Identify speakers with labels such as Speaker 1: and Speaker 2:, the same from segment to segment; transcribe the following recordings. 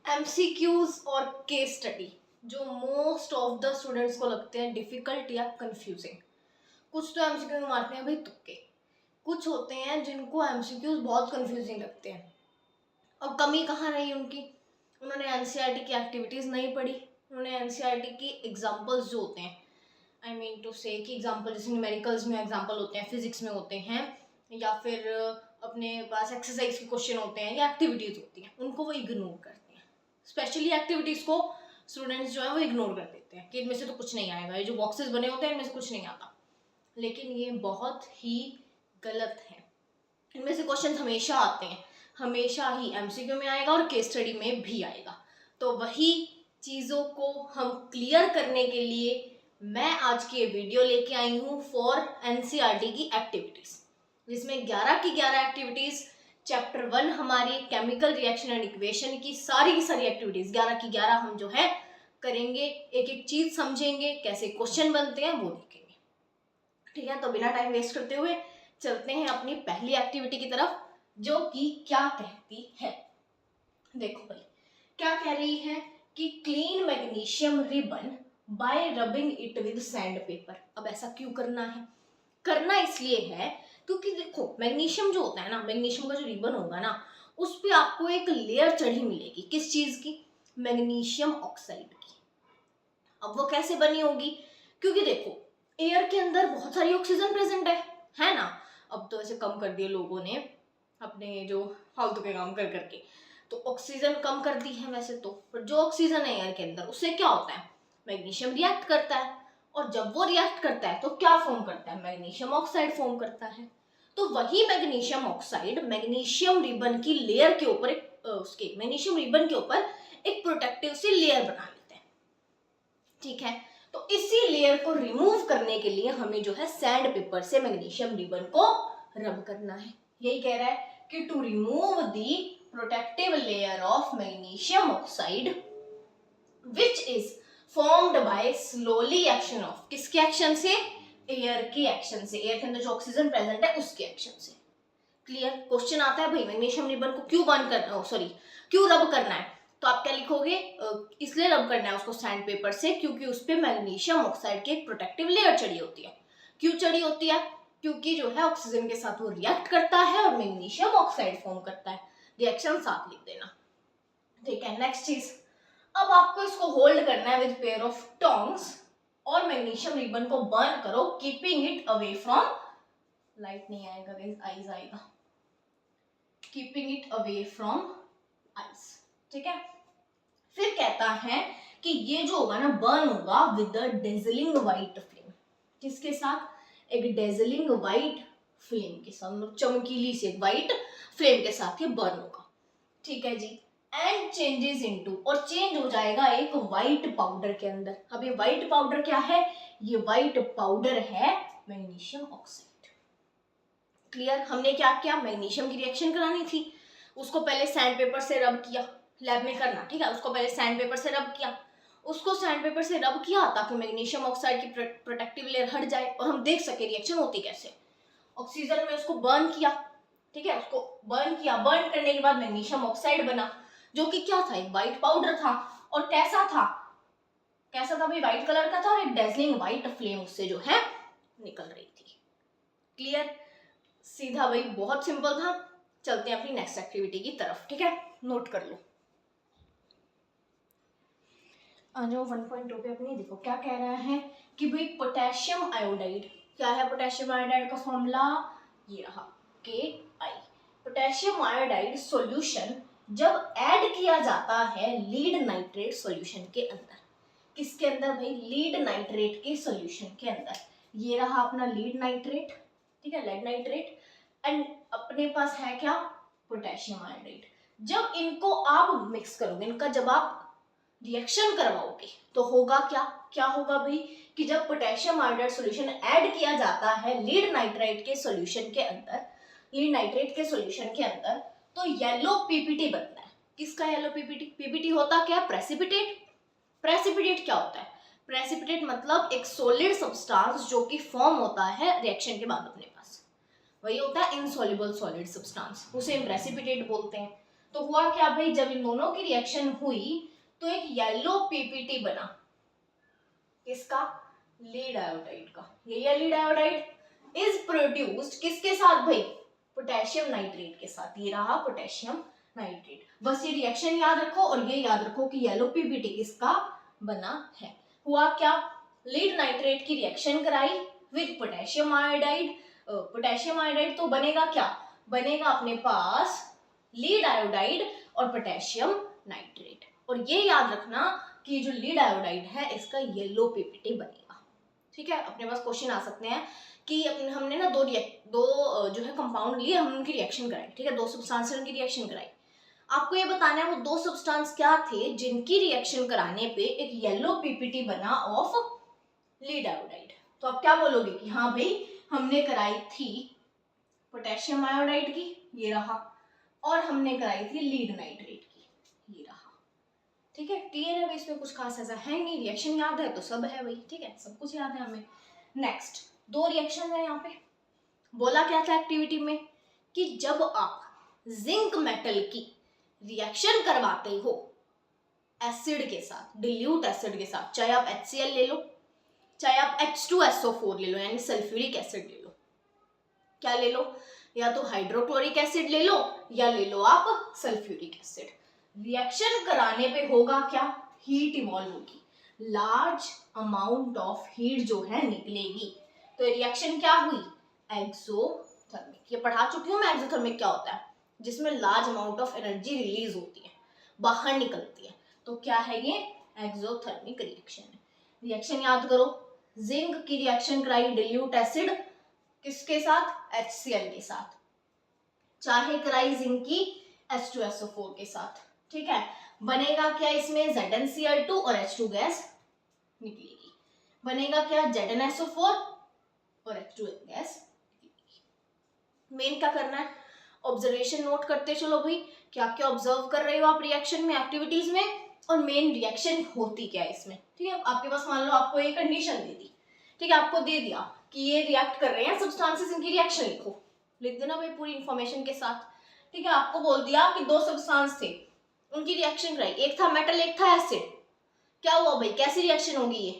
Speaker 1: MCQs और case study जो most of the students को लगते हैं डिफिकल्ट या कंफ्यूजिंग। कुछ तो एमसीक्यू में मारते हैं भाई तुक्के, कुछ होते हैं जिनको एमसीक्यूज बहुत कंफ्यूजिंग लगते हैं। अब कमी कहाँ रही उनकी? उन्होंने एनसीईआरटी की एक्टिविटीज़ नहीं पढ़ी, उन्होंने एनसीईआरटी की एग्जाम्पल्स जो होते हैं, आई मीन टू से कि एग्जाम्पल जैसे न्यूमेरिकल्स में एग्जाम्पल होते हैं, फिजिक्स में होते हैं, या फिर अपने पास एक्सरसाइज के क्वेश्चन होते हैं या एक्टिविटीज़ होती हैं, उनको वो इग्नोर करते हैं। स्पेशली एक्टिविटीज़ को स्टूडेंट्स जो है वो इग्नोर कर देते हैं कि इनमें से तो कुछ नहीं आएगा, ये जो बॉक्सेस बने होते हैं इनमें से कुछ नहीं आता। लेकिन ये बहुत ही गलत है। इनमें से क्वेश्चन हमेशा आते हैं, हमेशा ही एमसीक्यू में आएगा और केस स्टडी में भी आएगा। तो वही चीज़ों को हम क्लियर करने के लिए मैं आज की ये वीडियो लेके आई हूँ फॉर एनसीईआरटी की एक्टिविटीज़, जिसमें 11 की 11 एक्टिविटीज़ चैप्टर 1 हमारी केमिकल रिएक्शन एंड इक्वेशन की सारी एक्टिविटीज़ 11 की 11 हम जो है करेंगे, एक एक चीज़ समझेंगे, कैसे क्वेश्चन बनते हैं वो देखेंगे। ठीक है, तो बिना टाइम वेस्ट करते हुए चलते हैं अपनी पहली एक्टिविटी की तरफ, जो कि क्या कहती है। देखो भाई, क्या कह रही है कि clean magnesium ribbon bye rubbing it with sand paper. अब ऐसा क्यों करना है? करना इसलिए है क्योंकि देखो मैग्नीशियम जो होता है ना, मैग्नीशियम का जो रिबन होगा ना, उस पर आपको एक लेयर चढ़ी मिलेगी। किस चीज की? मैग्नीशियम ऑक्साइड की। अब वो कैसे बनी होगी? क्योंकि देखो एयर के अंदर बहुत सारी ऑक्सीजन प्रेजेंट है ना। अब तो ऐसे कम कर दिए लोगों ने अपने जो फालतू के काम कर करके, तो ऑक्सीजन कम कर दी है वैसे तो, पर जो ऑक्सीजन है एयर के अंदर उससे क्या होता है? मैग्नीशियम रिएक्ट करता है, और जब वो रिएक्ट करता है तो क्या फॉर्म करता है? मैग्नीशियम ऑक्साइड फॉर्म करता है। तो वही मैग्नीशियम ऑक्साइड मैग्नीशियम रिबन की लेयर के ऊपर उसके मैग्नीशियम रिबन के ऊपर एक प्रोटेक्टिव सी लेयर बना लेते हैं। ठीक है, तो इसी लेयर को रिमूव करने के लिए हमें जो है सैंड पेपर से मैग्नीशियम रिबन को रब करना है। यही कह रहा है कि to remove the protective layer of magnesium oxide which is formed by slowly action of, किसके एक्शन से? एयर की एक्शन से, एयर के अंदर जो ऑक्सीजन प्रेजेंट है उसके एक्शन से। क्लियर? क्वेश्चन आता है भाई मैग्नीशियम रिबन को क्यों बर्न करना, क्यों रब करना है? तो आप क्या लिखोगे? इसलिए रब करना है उसको सैंड पेपर से क्योंकि उस पर मैग्नीशियम ऑक्साइड की एक प्रोटेक्टिव लेयर चढ़ी होती है। क्यों चढ़ी होती है? क्योंकि जो है ऑक्सीजन के साथ वो रिएक्ट करता है और मैग्नीशियम ऑक्साइड फॉर्म करता है। रिएक्शन साथ लिख देना। ठीक है, नेक्स्ट चीज, अब आपको इसको होल्ड करना है विद पेयर ऑफ टोंग्स और मैग्नीशियम रिबन को बर्न करो, keeping it away from, light नहीं आएगा गाइस, आईज आएगा, keeping it away from ice. ठीक है, फिर कहता है कि ये जो होगा ना बर्न होगा with the dazzling white flame. किसके साथ? एक डेजलिंग व्हाइट फ्लेम के साथ, चमकीली से व्हाइट फ्लेम के साथ ये बर्न होगा। ठीक है जी, एंड चेंजेस इनटू, और चेंज हो जाएगा एक व्हाइट पाउडर के अंदर। अब ये व्हाइट पाउडर क्या है? ये व्हाइट पाउडर है मैग्नीशियम ऑक्साइड। क्लियर? हमने क्या किया? मैग्नीशियम की रिएक्शन करानी थी, उसको पहले सैंड पेपर से रब किया, लैब में करना। ठीक है, उसको पहले सैंड पेपर से रब किया, उसको सैंड पेपर से रब किया ताकि मैग्नीशियम ऑक्साइड की प्रोटेक्टिव लेयर हट जाए और हम देख सके रिएक्शन होती कैसे। ऑक्सीजन में उसको बर्न किया, ठीक है, उसको बर्न किया, बर्न करने के बाद मैग्नीशियम ऑक्साइड बना, जो कि क्या था? एक व्हाइट पाउडर था। और कैसा था? कैसा था भाई? व्हाइट कलर का था और एक डेजलिंग व्हाइट फ्लेम उससे जो है निकल रही थी। क्लियर? सीधा भाई, बहुत सिंपल था। चलते हैं अपनी नेक्स्ट एक्टिविटी की तरफ। ठीक है, नोट कर लो। आ जाओ 1.2 पे अपनी। देखो क्या कह रहा है कि भाई पोटेशियम आयोडाइड, क्या है पोटेशियम आयोडाइड का फॉर्मूला? ये रहा, KI। पोटेशियम आयोडाइड सॉल्यूशन जब ऐड किया जाता है लीड नाइट्रेट सॉल्यूशन के अंदर। किसके अंदर भाई? लीड नाइट्रेट के सॉल्यूशन के अंदर। ये रहा अपना लीड नाइट्रेट, ठीक है, लेड नाइट्रेट, एंड अपने पास है क्या? Potassium iodide. जब इनको आप मिक्स करोगे, इनका जब आप रिएक्शन करवाओगे तो होगा क्या? क्या होगा भाई कि जब पोटेशियम आयोडाइड सॉल्यूशन ऐड किया जाता है लीड नाइट्रेट के सॉल्यूशन के अंदर, लीड नाइट्रेट के सॉल्यूशन के अंदर, तो येलो पीपीटी बनता है। किसका येलो पीपीटी? पीपीटी होता क्या? प्रेसिपिटेट। प्रेसिपिटेट क्या होता है? प्रेसिपिटेट मतलब एक सॉलिड सब्सटेंस जो कि फॉर्म होता है रिएक्शन के बाद अपने पास, वही होता है इनसॉल्युबल सॉलिड सब्सटेंस, उसे हम प्रेसिपिटेट बोलते हैं। तो हुआ क्या भाई, जब इन दोनों की रिएक्शन हुई तो एक येलो पीपीटी बना, किसका, लीड आयोडाइड का। ये लीड आयोडाइड इज प्रोड्यूस्ड किसके साथ भाई, पोटेशियम नाइट्रेट के साथ। ये रहा पोटेशियम नाइट्रेट। बस ये रिएक्शन याद रखो और ये याद रखो कि येलो पीपीटी किसका बना है। हुआ क्या, लीड नाइट्रेट की रिएक्शन कराई with potassium iodide. Potassium iodide तो बनेगा क्या, बनेगा अपने पास लीड आयोडाइड और पोटेशियम नाइट्रेट। और ये याद रखना कि जो लीड आयोडाइड है इसका येलो पीपीटी बनेगा। ठीक है, अपने पास क्वेश्चन आ सकते हैं कि हमने ना दो जो है कंपाउंड लिए, हम उनकी रिएक्शन कराई। ठीक है, दो सब्सटेंस की रिएक्शन कराई। आपको ये बताना है वो दो सब्सटेंस क्या थे जिनकी रिएक्शन कराने पे एक येलो पीपीटी बना ऑफ लीड आयोडाइड। तो आप क्या बोलोगे कि हाँ भाई हमने कराई थी पोटेशियम आयोडाइड की, ये रहा, और हमने कराई थी लीड नाइट्रेट की, ये रहा। ठीक है, क्लियर है भाई, इसमें कुछ खास ऐसा है नहीं, रिएक्शन याद है तो सब है भाई। ठीक है, सब कुछ याद है हमें। नेक्स्ट, दो रिएक्शन है यहाँ पे। बोला क्या था एक्टिविटी में कि जब आप जिंक मेटल की रिएक्शन करवाते हो एसिड के साथ, डिल्यूट एसिड के साथ, चाहे आप HCl ले लो, चाहे आप H2SO4 ले लो, यानी सल्फ्यूरिक एसिड ले लो, क्या ले लो, या तो हाइड्रोक्लोरिक एसिड ले लो या ले लो आप सल्फ्यूरिक एसिड। रिएक्शन कराने पे होगा क्या, हीट इवॉल्व होगी, लार्ज अमाउंट ऑफ हीट जो है निकलेगी। तो रिएक्शन क्या हुई, एक्सोथर्मिक। ये पढ़ा चुकी हूँ मैं एक्सोथर्मिक क्या होता है, जिसमें large amount of energy release होती है, बाहर निकलती है। तो क्या है ये, एक्सोथर्मिक रिएक्शन है। रिएक्शन याद करो, जिंक की रिएक्शन कराई डिल्यूट एसिड किसके साथ, HCl के साथ, चाहे कराई जिंक की H2SO4 के साथ। ठीक है, बनेगा क्या इसमें, ZnCl2 और H2 गैस निकलेगी। बनेगा क्या, ZnSO4 और H2 गैस निकलेगी। मेन क्या करना है, ऑब्जर्वेशन नोट करते चलो भाई, क्या क्या ऑब्जर्व कर रहे हो आप रिएक्शन में, एक्टिविटीज में, और मेन रिएक्शन होती क्या है इसमें। ठीक है, आपके पास मान लो आपको ये कंडीशन दे दी, ठीक है, आपको दे दिया कि ये रिएक्ट कर रहे हैं सब्सटेंसेस, इनकी रिएक्शन लिखो, लिख देना भाई पूरी इंफॉर्मेशन के साथ। ठीक है, आपको बोल दिया कि दो सब्सटेंस थे, उनकी रिएक्शन कराई, एक था मेटल एक था एसिड, क्या हुआ भाई, कैसी रिएक्शन होगी ये,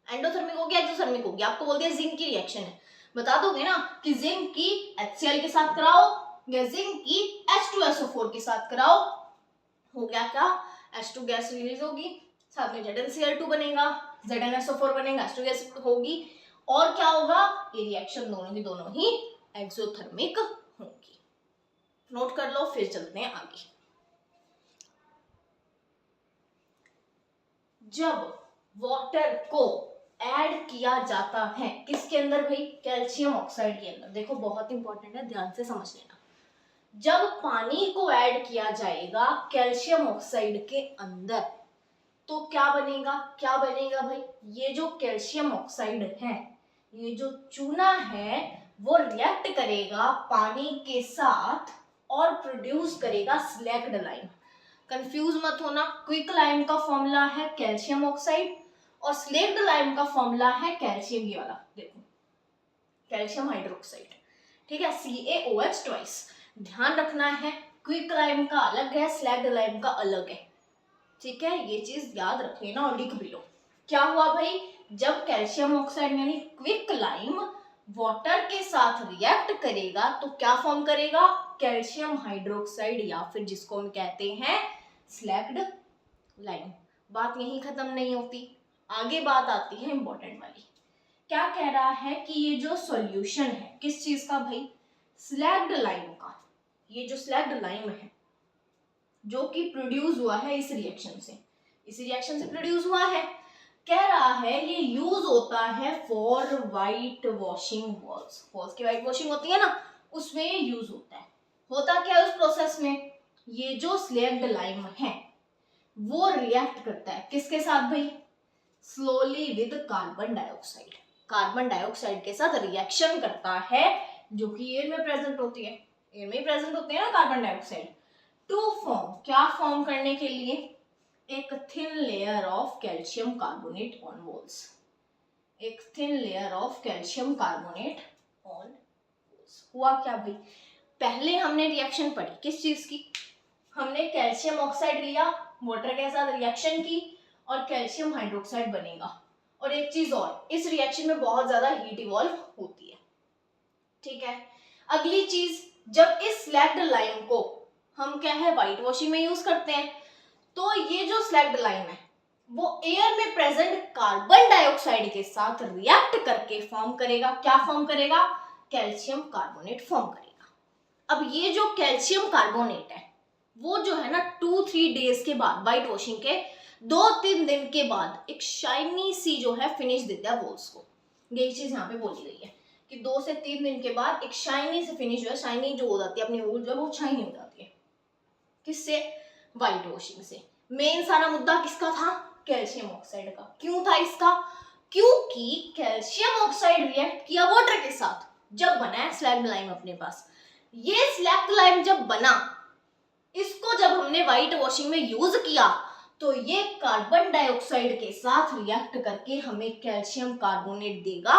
Speaker 1: एंडोथर्मिक होगी एक्सोथर्मिक होगी। आपको बोल दिया जिंक की रिएक्शन है, बता दोगे ना कि जिंक की HCl के साथ कराओ या जिंक की H2SO4 के साथ कराओ। हो गया क्या, H2 गैस रिलीज होगी, साथ में ZnCl2 बनेगा, ZnSO4 बनेगा, H2 गैस होगी, और क्या होगा, ये रिएक्शन दोनों की दोनों ही एक्सोथर्मिक होगी। नोट कर लो, फिर चलते हैं आगे। जब वाटर को ऐड किया जाता है किसके अंदर भाई, कैल्शियम ऑक्साइड के अंदर। देखो बहुत इंपॉर्टेंट है, ध्यान से समझ लेना। जब पानी को ऐड किया जाएगा कैल्शियम ऑक्साइड के अंदर तो क्या बनेगा, क्या बनेगा भाई, ये जो कैल्शियम ऑक्साइड है, ये जो चूना है वो रिएक्ट करेगा पानी के साथ और प्रोड्यूस करेगा स्लैग्ड लाइम। कंफ्यूज मत होना, क्विक लाइम का फॉर्मूला है कैल्शियम ऑक्साइड और स्लैग्ड लाइम का फॉर्मूला है कैल्शियम, ये वाला देखो, कैल्शियम हाइड्रोक्साइड। ठीक है, CaOH ट्वाइस। ध्यान रखना है, क्विक लाइम का अलग है, स्लैग्ड लाइम का अलग है। ठीक है, ये चीज याद रख लेना और लिख भी लो। क्या हुआ भाई, जब कैल्शियम ऑक्साइड यानी क्विक लाइम वाटर के साथ रिएक्ट करेगा तो क्या फॉर्म करेगा, कैल्शियम हाइड्रोक्साइड, या फिर जिसको हम कहते हैं स्लैग्ड लाइम। बात यहीं खत्म नहीं होती, आगे बात आती है इंपॉर्टेंट वाली। क्या कह रहा है कि ये जो सॉल्यूशन है किस चीज का भाई, स्लैग्ड लाइम का। ये जो स्लैग्ड लाइम है जो कि प्रोड्यूस हुआ है इस रिएक्शन से प्रोड्यूस हुआ है, कह रहा है ये यूज होता है फॉर वाइट वॉशिंग वॉल्स की वाइट वॉशिंग होती है ना, उसमें ये यूज होता है। होता क्या है उस प्रोसेस में, ये जो स्लैग्ड लाइम है वो रिएक्ट करता है किसके साथ भाई, slowly with carbon dioxide. Carbon dioxide के साथ रिएक्शन करता है, जो कि एयर में प्रेजेंट होती है, एयर में प्रेजेंट होते हैं ना कार्बन डाइऑक्साइड, टू फॉर्म, क्या फॉर्म करने के लिए, एक thin layer of calcium carbonate on walls, एक thin layer of calcium carbonate on walls. हुआ क्या भाई, पहले हमने रिएक्शन पढ़ी किस चीज की, हमने कैल्शियम ऑक्साइड लिया, वाटर के साथ रिएक्शन की और कैल्शियम हाइड्रोक्साइड बनेगा। और एक चीज और, इस रिएक्शन में बहुत ज्यादा हीट इवॉल्व होती है। ठीक है, अगली चीज, जब इस स्लैग्ड लाइम को हम क्या है व्हाइट वॉशिंग में यूज करते हैं, तो ये जो स्लैग्ड लाइम है वो एयर में प्रेजेंट कार्बन डाइऑक्साइड के साथ रिएक्ट करके फॉर्म करेगा, क्या फॉर्म करेगा, कैल्शियम कार्बोनेट फॉर्म करेगा। अब ये जो कैल्शियम कार्बोनेट है वो जो है ना 2-3 डेज के बाद, व्हाइट वॉशिंग के 2-3 दिन के बाद एक शाइनी सी जो है फिनिश देता है वॉल्स को। यही चीज यहाँ पे बोली गई है कि 2 से 3 दिन के बाद एक शाइनी से फिनिश जो है, शाइनी जो हो जाती है अपनी वॉल जो है वो शाइनी हो जाती है। किससे, व्हाइट वॉशिंग से। मेन सारा मुद्दा किसका था, कैल्शियम ऑक्साइड का। क्यों था इसका, क्योंकि कैल्शियम ऑक्साइड रिएक्ट किया वाटर के साथ, जब बना है स्लैग्ड लाइम अपने पास। ये स्लैग्ड लाइम जब बना, इसको जब हमने व्हाइट वॉशिंग में यूज किया तो ये कार्बन डाइऑक्साइड के साथ रिएक्ट करके हमें कैल्शियम कार्बोनेट देगा,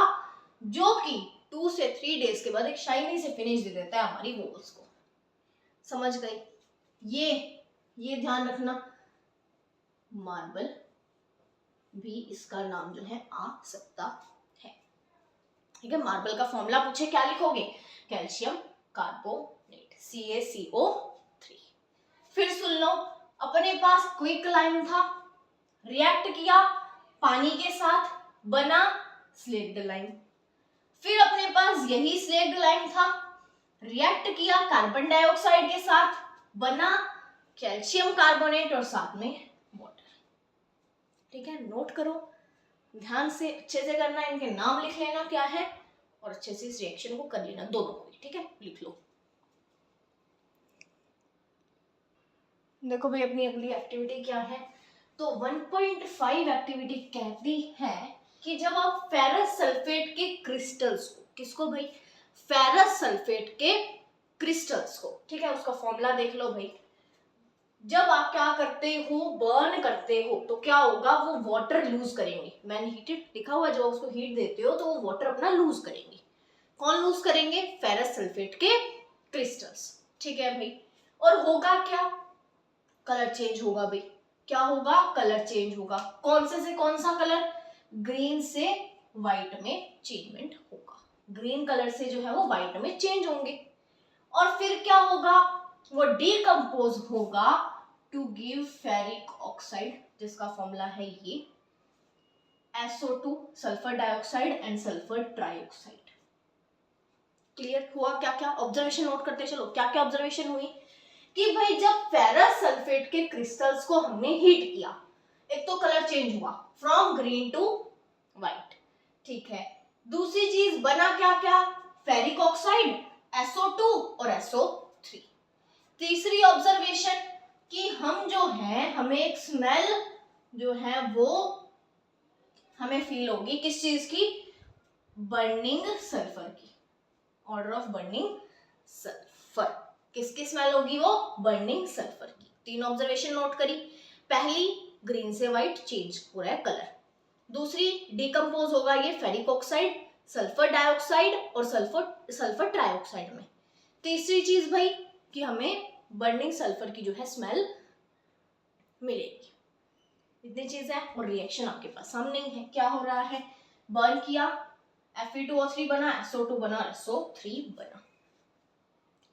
Speaker 1: जो कि 2 से 3 डेज के बाद एक शाइनी से फिनिश दे देता है हमारी वॉल्स को। समझ गए, ये ध्यान रखना। मार्बल भी इसका नाम जो है आ सकता है। ठीक है, मार्बल का फॉर्मूला पूछे क्या लिखोगे, कैल्शियम कार्बोनेट CaCO3। फिर सुन लो, अपने पास क्विक लाइम था, रिएक्ट किया पानी के साथ, बना स्लेक्ड लाइम। फिर अपने पास यही स्लेक्ड लाइम था, रिएक्ट किया कार्बन डाइऑक्साइड के साथ, बना कैल्शियम कार्बोनेट और साथ में वाटर। ठीक है, नोट करो ध्यान से, अच्छे से करना, इनके नाम लिख लेना क्या है और अच्छे से इस रिएक्शन को कर लेना, दोनों को। ठीक है, लिख लो। देखो भाई, अपनी अगली एक्टिविटी क्या है, तो 1.5 एक्टिविटी कहती है कि जब आप फेरस सल्फेट के क्रिस्टल्स को, किसको भाई, फेरस सल्फेट के क्रिस्टल्स को, ठीक है, उसका फॉर्मूला देख लो भाई। जब आप क्या करते हो, बर्न करते हो, तो क्या होगा, वो वाटर लूज करेंगे। मैंने हीटेड लिखा हुआ है, जब उसको हीट देते हो तो वो वाटर अपना लूज करेंगे। कौन लूज करेंगे, फेरस सल्फेट के क्रिस्टल्स। ठीक है भाई, और होगा क्या, कलर चेंज होगा भाई। क्या होगा, कलर चेंज होगा। कौन से कौन सा कलर, ग्रीन से व्हाइट में चेंजमेंट होगा। ग्रीन कलर से जो है वो व्हाइट में चेंज होंगे। और फिर क्या होगा, वो डिकम्पोज होगा टू गिव फेरिक ऑक्साइड, जिसका फॉर्मूला है ये SO2 sulphur dioxide and sulphur trioxide. Clear हुआ, क्या क्या ऑब्जर्वेशन नोट करते चलो, क्या क्या ऑब्जर्वेशन हुई कि भाई जब फेरस सल्फेट के क्रिस्टल्स को हमने हीट किया, एक तो कलर चेंज हुआ फ्रॉम ग्रीन टू व्हाइट। ठीक है, दूसरी चीज बना क्या क्या, फेरिक ऑक्साइड SO2 और SO3। तीसरी ऑब्जर्वेशन कि हम जो है, हमें एक स्मेल जो है वो हमें फील होगी, किस चीज की, बर्निंग सल्फर की, ऑर्डर ऑफ बर्निंग सल्फर। किसकी स्मेल होगी, वो बर्निंग सल्फर की। 3 ऑब्जर्वेशन नोट करी। पहली, ग्रीन से व्हाइट चेंज हो रहा है कलर। दूसरी, डिकम्पोज होगा ये फेरिक ऑक्साइड, सल्फर डाइऑक्साइड और सल्फर ट्राइऑक्साइड में। तीसरी चीज भाई कि हमें बर्निंग सल्फर की जो है स्मेल मिलेगी। इतनी चीज है और रिएक्शन आपके पास सामने ही है। क्या हो रहा है, बर्न किया, Fe2O3 बना, SO2 बना, SO3 बना।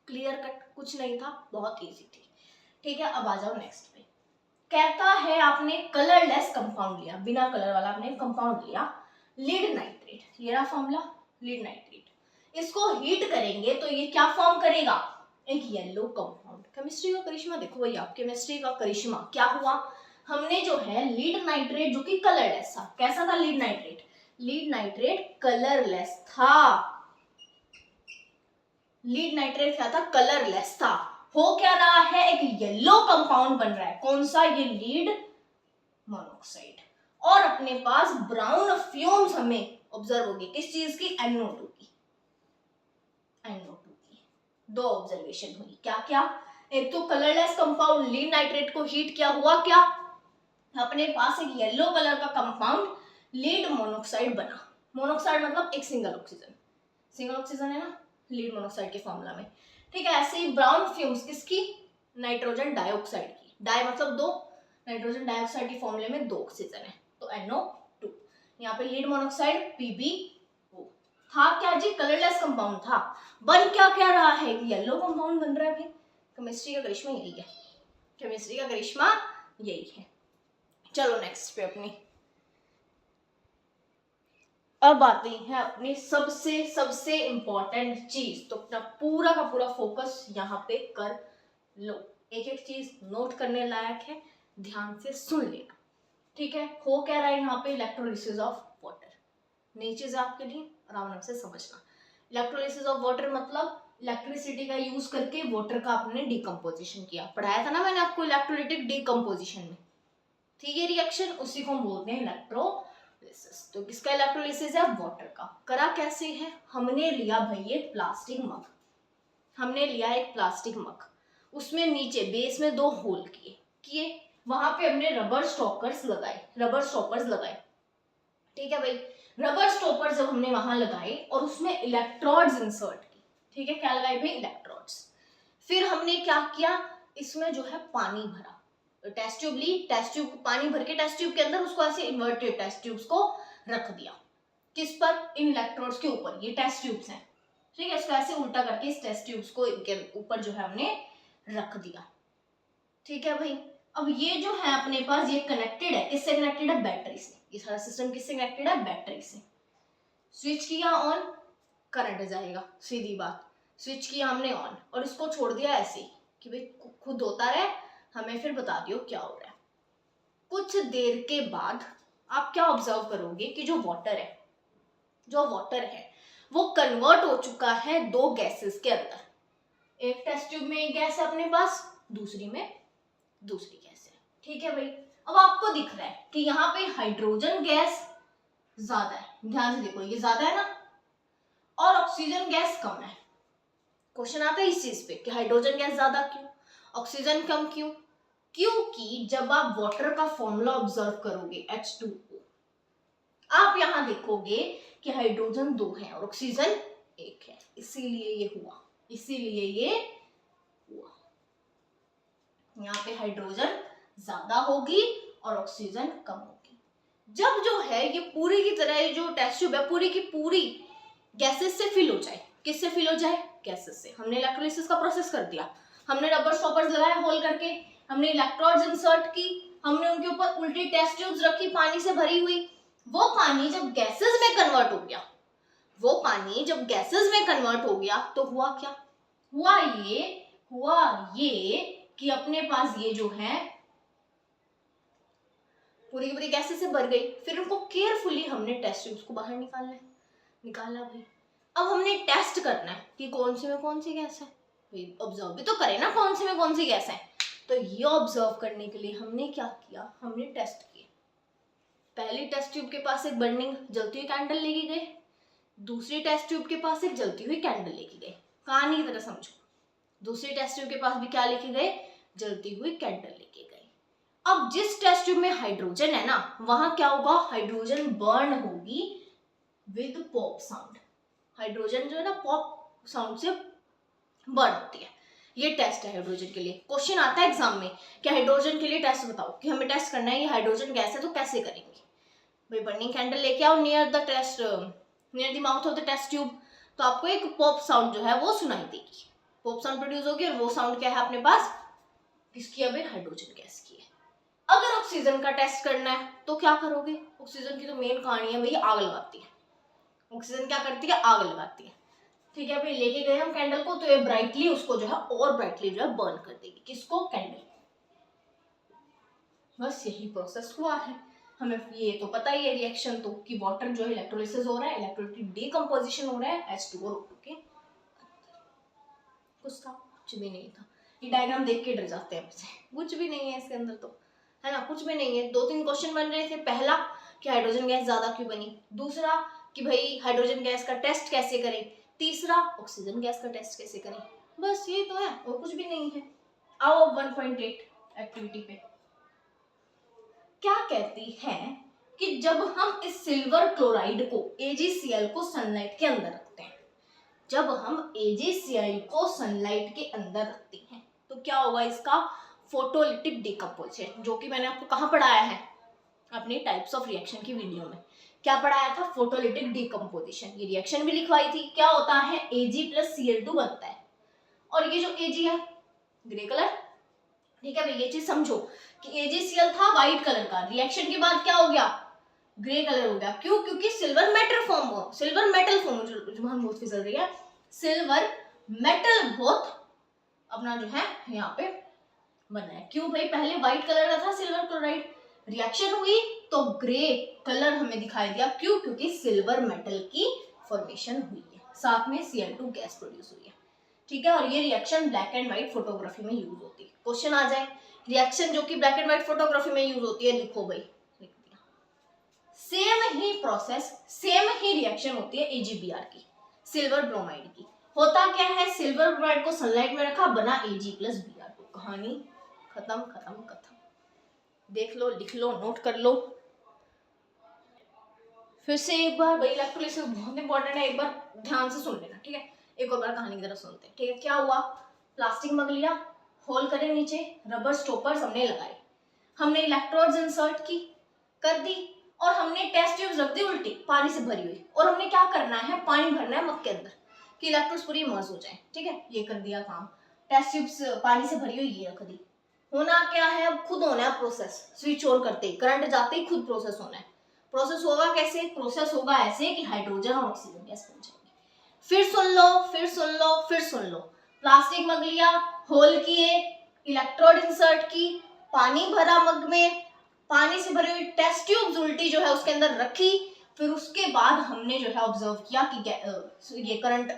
Speaker 1: क्लियर कट, कुछ नहीं था, बहुत इजी थी। ठीक है, अब आ जाओ नेक्स्ट पे। कहता है आपने कलरलेस कंपाउंड लिया, बिना कलर वाला आपने कंपाउंड लिया, लीड नाइट्रेट। ये रहा फॉर्मूला, लीड नाइट्रेट। इसको हीट करेंगे तो ये क्या फॉर्म करेगा, एक येलो कंपाउंड। केमिस्ट्री का करिश्मा देखो भैया, केमिस्ट्री का करिश्मा क्या हुआ, हमने जो है लीड नाइट्रेट जो कि कलरलेस था। कैसा था lead nitrate, lead nitrate colourless था। लीड नाइट्रेट क्या था, कलरलेस था। हो क्या रहा है, एक येलो कंपाउंड बन रहा है। कौन सा, ये लीड मोनोऑक्साइड। और अपने पास ब्राउन फ्यूम्स हमें ऑब्जर्व होगी, किस चीज की, NO2 की। NO2 की। 2 ऑब्जर्वेशन हुई, क्या क्या, एक तो कलरलेस कंपाउंड लीड नाइट्रेट को हीट किया, हुआ क्या, अपने पास एक येलो कलर का कंपाउंड लीड मोनोऑक्साइड बना। मोनोऑक्साइड मतलब एक सिंगल ऑक्सीजन, सिंगल ऑक्सीजन है ना लीड मोनोऑक्साइड के फॉर्मूला में। ठीक है, ऐसे ही ब्राउन फ्यूम्स किसकी, नाइट्रोजन डाइऑक्साइड की, डाई मतलब 2, नाइट्रोजन डाइऑक्साइड के फॉर्मूले में 2 ऑक्सीजन है तो NO2। यहाँ पे लीड मोनोऑक्साइड PbO था क्या जी, कलरलेस कंपाउंड था, बन क्या क्या रहा है, येलो कंपाउंड बन रहा है भाई। केमिस्ट्री का करिश्मा यही है, केमिस्ट्री का करिश्मा यही है। चलो नेक्स्ट पे अपनी, अब आते हैं अपनी सबसे इंपॉर्टेंट चीज, तो अपना पूरा का पूरा फोकस यहाँ पे कर लो, एक एक चीज नोट करने लायक है, ध्यान से सुन लेना, ठीक है। हो क्या रहा है यहाँ पे, इलेक्ट्रोलिसिस ऑफ वाटर, नई चीज है आपके लिए, आराम से समझना। इलेक्ट्रोलिसिस ऑफ वाटर मतलब इलेक्ट्रिसिटी का यूज करके वाटर का आपने डिकम्पोजिशन किया, पढ़ाया था ना मैंने आपको इलेक्ट्रोलाइटिक डिकम्पोजिशन में, ठीक है। रिएक्शन उसी को हम बोलते हैं इलेक्ट्रोलिसिस। तो किसका इलेक्ट्रोलिसिस है, वाटर का। करा कैसे है, हमने लिया भाई ये प्लास्टिक मग, हमने लिया एक प्लास्टिक मग, उसमें नीचे बेस में 2 होल किए, वहां पे हमने रबर स्टॉपर्स लगाए, ठीक है भाई। रबर स्टॉपर्स जब हमने वहां लगाए और उसमें इलेक्ट्रोड्स इंसर्ट की, ठीक है, क्या लगाए भाई, इलेक्ट्रोड्स। फिर हमने क्या किया, इसमें जो है पानी भरा, टेस्ट ट्यूब ली, टेस्ट ट्यूब पानी भर के टेस्ट ट्यूब के अंदर उसको ऐसे इन्वर्टेड टेस्ट ट्यूब्स को रख दिया, किस पर, इन इलेक्ट्रोड्स के ऊपर, ये टेस्ट ट्यूब्स हैं, ठीक है। इसको ऐसे उल्टा करके इस टेस्ट ट्यूब्स को इनके ऊपर जो है हमने रख दिया, ठीक है भाई। अब ये जो है अपने पास ये कनेक्टेड है, किससे कनेक्टेड है, बैटरी से, ये सारा सिस्टम किससे कनेक्टेड है, बैटरी से। स्विच किया ऑन, करंट जाएगा, सीधी बात, स्विच किया हमने ऑन और इसको छोड़ दिया ऐसे कि भाई खुद होता रहे, हमें फिर बता दियो क्या हो रहा है। कुछ देर के बाद आप क्या ऑब्जर्व करोगे कि जो वाटर है वो कन्वर्ट हो चुका है 2 गैसेस के अंदर, एक टेस्ट ट्यूब में एक गैस है अपने पास, दूसरी में दूसरी गैस है, ठीक है भाई। अब आपको दिख रहा है कि यहाँ पे हाइड्रोजन गैस ज्यादा है, ध्यान से देखो, ये ज्यादा है ना, और ऑक्सीजन गैस कम है। क्वेश्चन आता है इस चीज पे कि हाइड्रोजन गैस ज्यादा क्यों, ऑक्सीजन कम क्यों, क्योंकि जब आप वाटर का फॉर्मूला ऑब्जर्व करोगे H2O, आप यहां देखोगे कि हाइड्रोजन 2 है और ऑक्सीजन 1 है, इसीलिए ये हुआ, यहाँ पे हाइड्रोजन ज्यादा होगी और ऑक्सीजन कम होगी। जब जो है ये पूरी की तरह जो टेस्ट ट्यूब है पूरी की पूरी गैसेस से फिल हो जाए, किससे फिल हो जाए, गैसेस से। हमने इलेक्ट्रोलिसिस का प्रोसेस कर दिया, हमने रबर स्टॉपर्स लगाए होल करके, हमने इलेक्ट्रोड्स इंसर्ट की, हमने उनके ऊपर उल्टी टेस्ट ट्यूब्स रखी पानी से भरी हुई, वो पानी जब गैसेस में कन्वर्ट हो गया, तो हुआ क्या, हुआ ये कि अपने पास ये जो है पूरी की पूरी गैसेस से भर गई। फिर उनको केयरफुली हमने टेस्ट ट्यूब्स को बाहर निकाला भाई। अब हमने टेस्ट करना है कि कौन सी में कौन सी गैस है, भाई ऑब्जर्व भी तो करें ना कौन सी में कौन सी गैस है। तो ये ऑब्जर्व करने के लिए हमने क्या किया, हमने टेस्ट किए। पहली टेस्ट ट्यूब के पास एक बर्निंग जलती हुई कैंडल लेके गए, दूसरी टेस्ट ट्यूब के पास एक जलती हुई कैंडल लेके गए, कहानी की तरह समझो। दूसरी टेस्ट ट्यूब के पास भी क्या लेके गए, जलती हुई कैंडल लेके गए। अब जिस टेस्ट ट्यूब में हाइड्रोजन है ना, वहां क्या होगा, हाइड्रोजन बर्न होगी विद पॉप साउंड। हाइड्रोजन जो है ना पॉप साउंड से बर्न होती है। ये टेस्ट है हाइड्रोजन के लिए। क्वेश्चन आता है एग्जाम में कि हाइड्रोजन के लिए टेस्ट बताओ, कि हमें टेस्ट करना है ये हाइड्रोजन गैस है तो कैसे करेंगे। भाई बर्निंग कैंडल लेके आओ near the mouth of the test tube, तो आपको एक पॉप साउंड जो है वो सुनाई देगी, पॉप साउंड प्रोड्यूस होगी, और वो साउंड क्या है अपने पास, किसकी है भाई, हाइड्रोजन गैस की है। अगर ऑक्सीजन का टेस्ट करना है तो क्या करोगे, ऑक्सीजन की तो मेन कहानी है भाई आग लगाती है। ऑक्सीजन क्या करती है, आग लगाती है, ठीक है भाई। लेके गए हम कैंडल को, तो ये ब्राइटली उसको जो है और ब्राइटली जो है बर्न कर देगी, किसको, कैंडल। बस यही प्रोसेस हुआ है। हमें ये तो पता ही है रिएक्शन तो, कि वाटर जो है इलेक्ट्रोलिसिस हो रहा है, इलेक्ट्रोलाइटिक डिकम्पोजिशन हो रहा है H2O के। कुछ था, कुछ भी नहीं था। ये डायग्राम देख के डर जाते हैं मुझसे, कुछ भी नहीं है इसके अंदर तो, है ना, कुछ भी नहीं है। 2-3 क्वेश्चन बन रहे थे, पहला कि हाइड्रोजन गैस ज्यादा क्यों बनी, दूसरा कि भाई हाइड्रोजन गैस का टेस्ट कैसे करें, तीसरा ऑक्सीजन गैस का टेस्ट कैसे करें। बस ये तो है और कुछ भी नहीं है। आओ 1.8 एक्टिविटी पे। क्या कहती है कि जब हम इस सिल्वर क्लोराइड को AgCl को सनलाइट के अंदर रखते हैं, जब हम AgCl को सनलाइट के अंदर रखते हैं तो क्या होगा इसका, फोटोलिटिक डिकम्पोजिशन, जो कि मैंने आपको कहाँ पढ़ाया है अपनी टाइप्स ऑफ रिएक्शन की वीडियो में। क्या पढ़ाया था, फोटोलिटिक डिकम्पोजिशन। ये रिएक्शन भी लिखवाई थी। क्या होता है, Ag+Cl2 बनता है, और ये जो Ag है ग्रे कलर, ठीक है भाई, ये चीज समझो कि AgCl था व्हाइट कलर का, रिएक्शन के बाद क्या हो गया, ग्रे कलर हो गया। क्यों, क्योंकि सिल्वर मेटल फॉर्म जो हम बहुत फिसल रही है, सिल्वर मेटल बहुत अपना जो है यहाँ पे बना है। क्यों भाई, पहले व्हाइट कलर का था सिल्वर क्लोराइड, रिएक्शन हुई तो ग्रे कलर हमें दिखाई दिया। क्यों, क्योंकि सिल्वर मेटल की फॉर्मेशन हुई है, साथ में Cl2 गैस प्रोड्यूस हुई है, ठीक है। और ये reaction black and white photography में यूज होती है। क्वेश्चन आ जाए, रिएक्शन जो कि ब्लैक एंड व्हाइट फोटोग्राफी में यूज होती है, लिखो भाई, लिख दिया। सेम ही प्रोसेस, सेम ही रिएक्शन होती है AgBr की, सिल्वर ब्रोमाइड की। होता क्या है, सिल्वर ब्रोमाइड को सनलाइट में रखा, बना Ag+Br, कहानी खत्म खत्म खत्म। देख लो, लिख लो, नोट कर लो। फिर से एक बार भाई, इलेक्ट्रोलिसिस बहुत इंपॉर्टेंट है, एक बार ध्यान से सुन लेना, ठीक है। एक और बार कहानी की तरफ सुनते हैं, ठीक है। क्या हुआ, प्लास्टिक मग लिया, होल करे नीचे, रबर स्टॉपर्स हमने लगाए, हमने इलेक्ट्रोड्स इंसर्ट की कर दी, और हमने टेस्ट ट्यूब्स रख दी उल्टी पानी से भरी हुई, और हमने क्या करना है, पानी भरना है मग के अंदर कि इलेक्ट्रोड्स पूरी इमर्ज हो जाए, ठीक है। ये कर दिया काम, टेस्ट ट्यूब्स पानी से भरी हुई ये रख दी। होना क्या है, अब खुद होना है प्रोसेस, स्विच ऑन करते ही, करंट जाते ही खुद प्रोसेस होना है। प्रोसेस होगा कैसे, प्रोसेस होगा ऐसे कि हाइड्रोजन और ऑक्सीजन गैस बन जाएगी। फिर सुन लो, फिर सुन लो, फिर सुन लो, प्लास्टिक मग लिया, होल किए, इलेक्ट्रोड इंसर्ट की, पानी भरा मग में, पानी से भरी हुई टेस्ट ट्यूब्स उल्टी जो है उसके अंदर रखी। फिर उसके बाद हमने जो है ऑब्जर्व किया कि ये करंट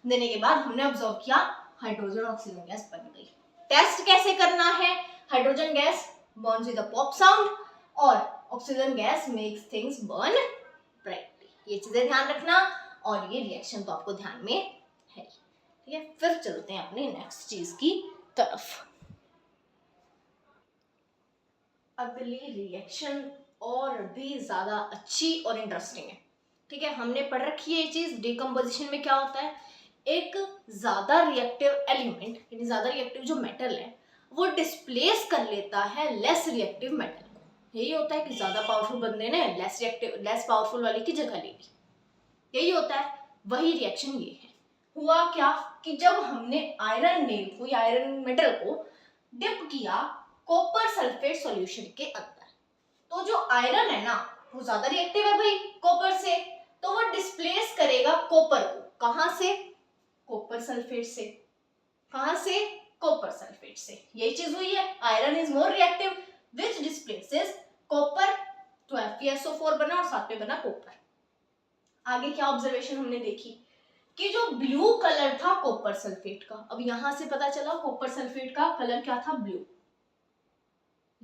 Speaker 1: देने के बाद हमने ऑब्जर्व किया हाइड्रोजन और ऑक्सीजन गैस बन गई। टेस्ट कैसे करना है, hydrogen gas burns with a pop sound और oxygen gas makes things burn brightly. ये चीजें ध्यान रखना, और ये रिएक्शन तो आपको ध्यान में है, ठीक है। फिर चलते हैं अपने नेक्स्ट चीज की तरफ। अगली रिएक्शन और भी ज्यादा अच्छी और इंटरेस्टिंग है, ठीक है। हमने पढ़ रखी है ये चीज, डिकम्पोजिशन में क्या होता है, एक ज्यादा रिएक्टिव एलिमेंट यानी ज्यादा रिएक्टिव जो मेटल है वो डिस्प्लेस कर लेता है लेस रिएक्टिव मेटल को। यही होता है कि ज्यादा पावरफुल बंदे ने लेस पावरफुल वाले की जगह ले ली, यही होता है। वही रिएक्शन ये है। हुआ क्या कि जब हमने आयरन मेटल को डिप किया कॉपर सल्फेट सॉल्यूशन के अंदर, तो जो आयरन है ना वो ज्यादा रिएक्टिव है भाई कॉपर से, तो वो डिस्प्लेस करेगा कॉपर को। कहां से, कॉपर सल्फेट से। कहां से, कॉपर सल्फेट से। यही चीज हुई है, iron is more reactive which displaces copper, तो FeSO4 बना और साथ में बना कॉपर। आगे क्या ऑब्जर्वेशन हमने देखी कि जो ब्लू कलर था कॉपर सल्फेट का, अब यहां से पता चला कॉपर सल्फेट का कलर क्या था, ब्लू।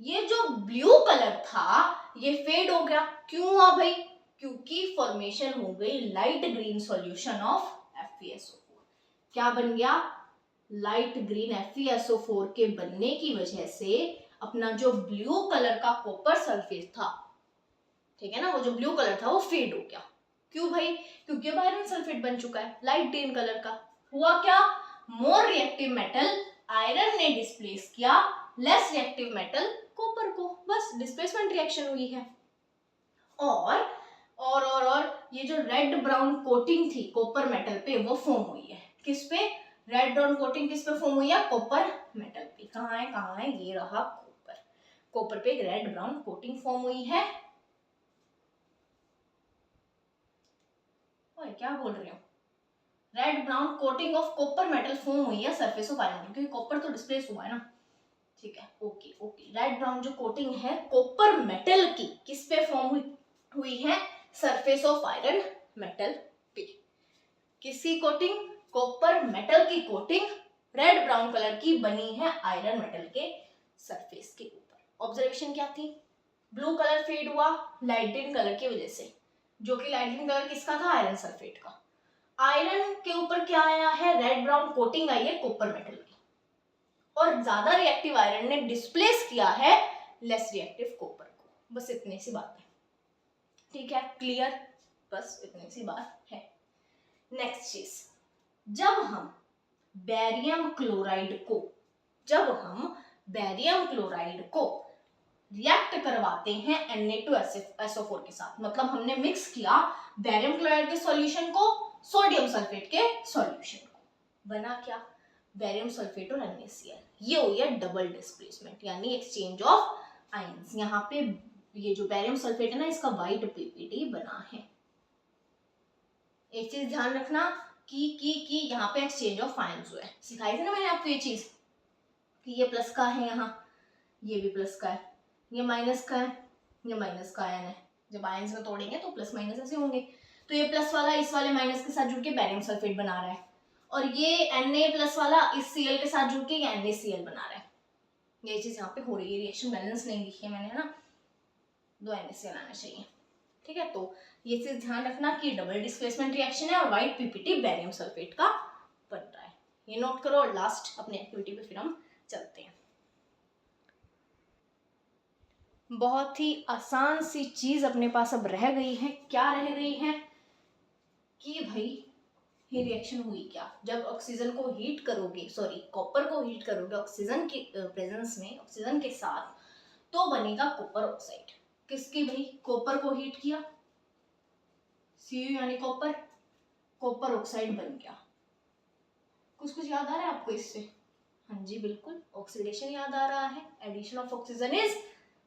Speaker 1: ये जो ब्लू कलर था ये फेड हो गया। क्यों हुआ भाई, क्योंकि फॉर्मेशन हो गई light green solution of FeSO4। क्या बन गया, लाइट ग्रीन FeSO4 के बनने की वजह से अपना जो ब्लू कलर का कॉपर सल्फेट था, ठीक है ना, वो जो ब्लू कलर था वो फेड हो गया। क्यों भाई, क्योंकि अब आयरन सल्फेट बन चुका है लाइट ग्रीन कलर का। हुआ क्या, मोर रिएक्टिव मेटल आयरन ने डिस्प्लेस किया लेस रिएक्टिव मेटल कॉपर को, बस डिस्प्लेसमेंट रिएक्शन हुई है। और ये जो रेड ब्राउन कोटिंग थी कॉपर मेटल पे वो फॉर्म हुई है। किस पे, रेड ब्राउन कोटिंग किस पे फॉर्म हुई है, कॉपर मेटल पे। कहाँ है, ये रहा कॉपर। कॉपर पे एक रेड ब्राउन कोटिंग फॉर्म हुई है। ओए क्या बोल रहे हो, red brown coating of copper metal form हुई है सरफेस ऑफ आयरन, क्योंकि कॉपर तो डिस्प्लेस हुआ है ना, ठीक है। ओके, रेड ब्राउन जो कोटिंग है कॉपर मेटल की किस पे फॉर्म हुई है, सरफेस ऑफ आयरन मेटल पे। किसकी कोटिंग, कॉपर मेटल की कोटिंग रेड ब्राउन कलर की बनी है आयरन मेटल के सरफेस के ऊपर। ऑब्जर्वेशन क्या थी, ब्लू कलर फेड हुआ लाइट ग्रीन कलर की वजह से, जो कि लाइट ग्रीन कलर किसका था, आयरन सल्फेट का। आयरन के ऊपर क्या आया है, रेड ब्राउन कोटिंग आई है कॉपर मेटल की, और ज्यादा रिएक्टिव आयरन ने डिस्प्लेस किया है लेस रिएक्टिव कॉपर को। बस इतनी सी बात है, ठीक है, क्लियर, बस इतनी सी बात है। नेक्स्ट चीज, जब हम बेरियम क्लोराइड को जब हम बेरियम क्लोराइड को रिएक्ट करवाते हैं Na2SO4 के साथ, मतलब हमने मिक्स किया बेरियम क्लोराइड के सॉल्यूशन को सोडियम सल्फेट के सॉल्यूशन को, बना क्या, बेरियम सल्फेट और NaCl। ये हो गया डबल डिस्प्लेसमेंट यानी एक्सचेंज ऑफ आयंस। यहाँ पे ये जो बेरियम सल्फेट है ना, इसका वाइट PPT बना है। एक चीज ध्यान रखना कि यहाँ पे एक्सचेंज ऑफ आयंस हुआ है। सिखाई थी ना मैंने आपको ये चीज कि ये प्लस का है, यहाँ ये भी प्लस का है, ये माइनस का है, ये माइनस का आयन है। जब आयंस में तोड़ेंगे तो प्लस माइनस ऐसे होंगे। तो ये प्लस वाला इस वाले माइनस के साथ जुड़ के बेरियम सल्फेट बना रहा है, और ये Na प्लस वाला इस Cl के साथ जुड़ के ये NaCl बना रहा है। ये चीज यहाँ पे हो रही है, रिएक्शन बैलेंस नहीं लिखी है मैंने, है ना, 2 NaCl आना चाहिए। ठीक है, तो ये चीज ध्यान रखना कि डबल डिस्प्लेसमेंट रिएक्शन है और व्हाइट PPT बेरियम सल्फेट का बन रहा है, ये नोट करो। और लास्ट अपने एक्टिविटी पे फिर हम चलते हैं। बहुत ही आसान सी चीज अपने पास अब रह गई है। क्या रह गई है कि भाई ये रिएक्शन हुई क्या, जब ऑक्सीजन को हीट करोगे, सॉरी कॉपर को हीट करोगे ऑक्सीजन के प्रेजेंस में, ऑक्सीजन के साथ, तो बनेगा कॉपर ऑक्साइड। किसकी भाई, कॉपर को हीट किया, Cu यानी कॉपर, कॉपर ऑक्साइड बन गया। कुछ कुछ याद आ रहा है आपको इससे? हाँ जी बिल्कुल, ऑक्सीडेशन याद आ रहा है। Addition of oxygen is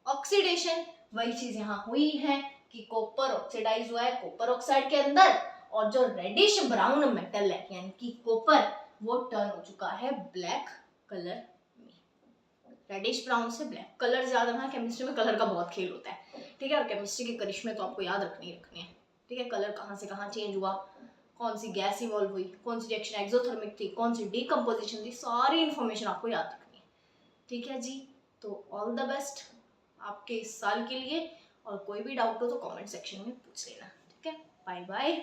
Speaker 1: oxidation. वही चीज यहाँ हुई है कि कॉपर ऑक्सीडाइज हुआ है कॉपर ऑक्साइड के अंदर, और जो रेडिश ब्राउन मेटल है यानी कि कॉपर, वो टर्न हो चुका है ब्लैक कलर में। रेडिश ब्राउन से ब्लैक कलर ज्यादा रखना, केमिस्ट्री में कलर का बहुत खेल होता है। ठीक है, और केमिस्ट्री के करिश्मे तो आपको याद रखने ही रखने हैं। ठीक है, कलर कहाँ से कहाँ चेंज हुआ, कौन सी गैस इवॉल्व हुई, कौन सी रिएक्शन एक्सोथर्मिक थी, कौन सी डीकम्पोजिशन थी, सारी इंफॉर्मेशन आपको याद रखनी है। ठीक है जी, तो ऑल द बेस्ट आपके इस साल के लिए, और कोई भी डाउट हो तो कमेंट सेक्शन में पूछ लेना। ठीक है, बाय बाय।